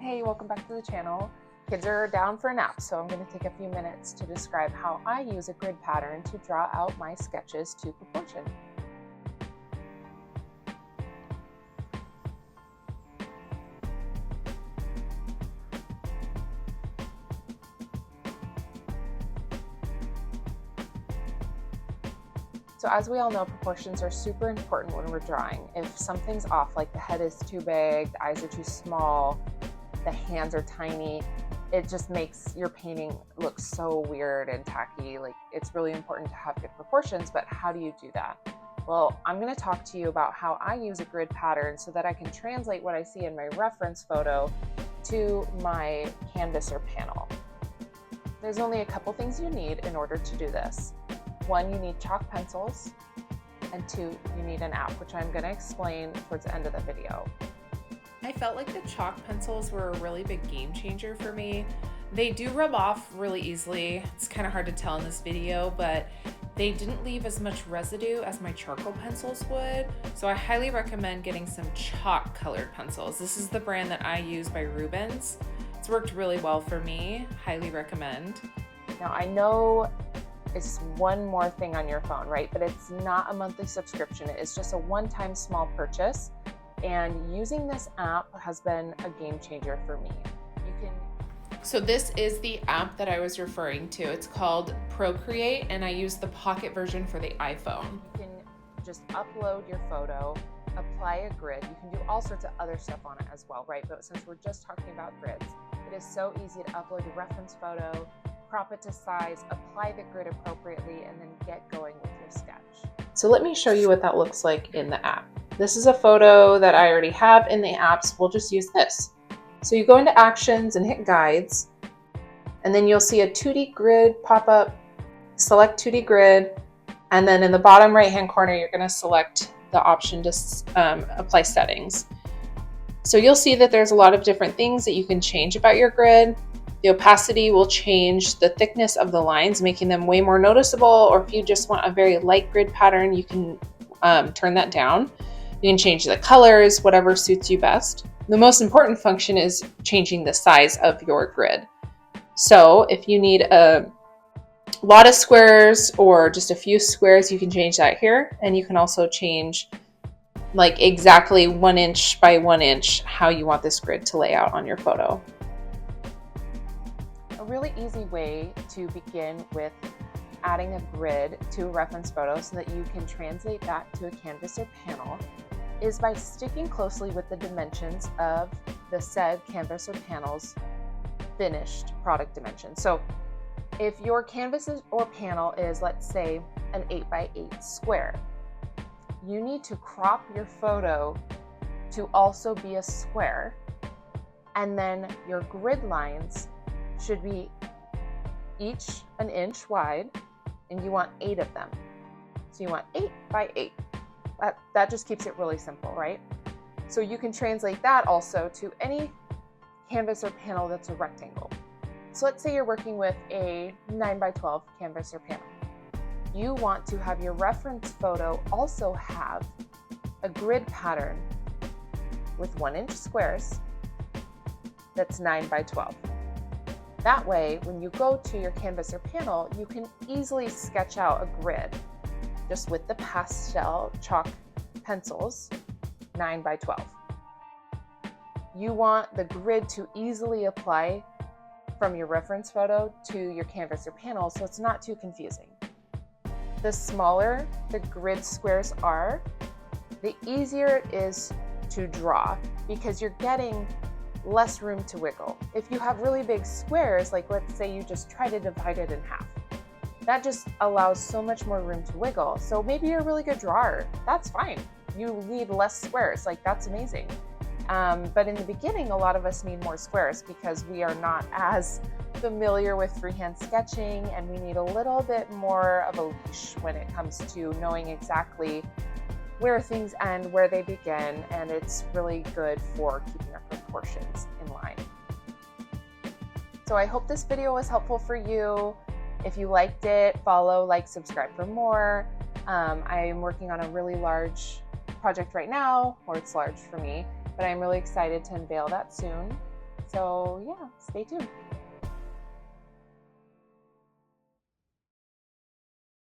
Hey, welcome back to the channel. Kids are down for a nap, so I'm going to take a few minutes to describe how I use a grid pattern to draw out my sketches to proportion. So as we all know, proportions are super important when we're drawing. If something's off, like the head is too big, the eyes are too small, the hands are tiny, it just makes your painting look so weird and tacky. Like, it's really important to have good proportions, but how do you do that? Well, I'm going to talk to you about how I use a grid pattern so that I can translate what I see in my reference photo to my canvas or panel. There's only a couple things you need in order to do this. One, you need chalk pencils, and two, you need an app, which I'm going to explain towards the end of the video. I felt like the chalk pencils were a really big game changer for me. They do rub off really easily. It's kind of hard to tell in this video, but they didn't leave as much residue as my charcoal pencils would. So I highly recommend getting some chalk colored pencils. This is the brand that I use by Rubens. It's worked really well for me. Highly recommend. Now, I know it's one more thing on your phone, right? But it's not a monthly subscription. It's just a one-time small purchase. And using this app has been a game changer for me. So this is the app that I was referring to. It's called Procreate, and I use the Pocket version for the iPhone. You can just upload your photo, apply a grid. You can do all sorts of other stuff on it as well, right? But since we're just talking about grids, it is so easy to upload your reference photo, crop it to size, apply the grid appropriately, and then get going with your sketch. So let me show you what that looks like in the app. This is a photo that I already have in the apps. We'll just use this. So you go into Actions and hit Guides, and then you'll see a 2D grid pop up. Select 2D grid, and then in the bottom right-hand corner, you're going to select the option to apply settings. So you'll see that there's a lot of different things that you can change about your grid. The opacity will change the thickness of the lines, making them way more noticeable, or if you just want a very light grid pattern, you can turn that down. You can change the colors, whatever suits you best. The most important function is changing the size of your grid. So if you need a lot of squares or just a few squares, you can change that here. And you can also change like exactly 1 inch by 1 inch how you want this grid to lay out on your photo. A really easy way to begin with adding a grid to a reference photo so that you can translate that to a canvas or panel is by sticking closely with the dimensions of the said canvas or panel's finished product dimensions. So if your canvas or panel is, let's say, an 8x8 square, you need to crop your photo to also be a square, and then your grid lines should be each an inch wide, and you want 8 of them. So you want 8x8. That just keeps it really simple, right? So you can translate that also to any canvas or panel that's a rectangle. So let's say you're working with a 9x12 canvas or panel. You want to have your reference photo also have a grid pattern with 1 inch squares that's 9x12. That way, when you go to your canvas or panel, you can easily sketch out a grid just with the pastel chalk pencils, 9x12. You want the grid to easily apply from your reference photo to your canvas or panel, so it's not too confusing. The smaller the grid squares are, the easier it is to draw because you're getting less room to wiggle. If you have really big squares, like let's say you just try to divide it in half, that just allows so much more room to wiggle. So maybe you're a really good drawer, that's fine. You need less squares, like that's amazing. But in the beginning, a lot of us need more squares because we are not as familiar with freehand sketching, and we need a little bit more of a leash when it comes to knowing exactly where things end, where they begin, and it's really good for keeping our proportions in line. So I hope this video was helpful for you. If you liked it, follow, like, subscribe for more. I am working on a really large project right now, or it's large for me, but I'm really excited to unveil that soon. So yeah, stay tuned.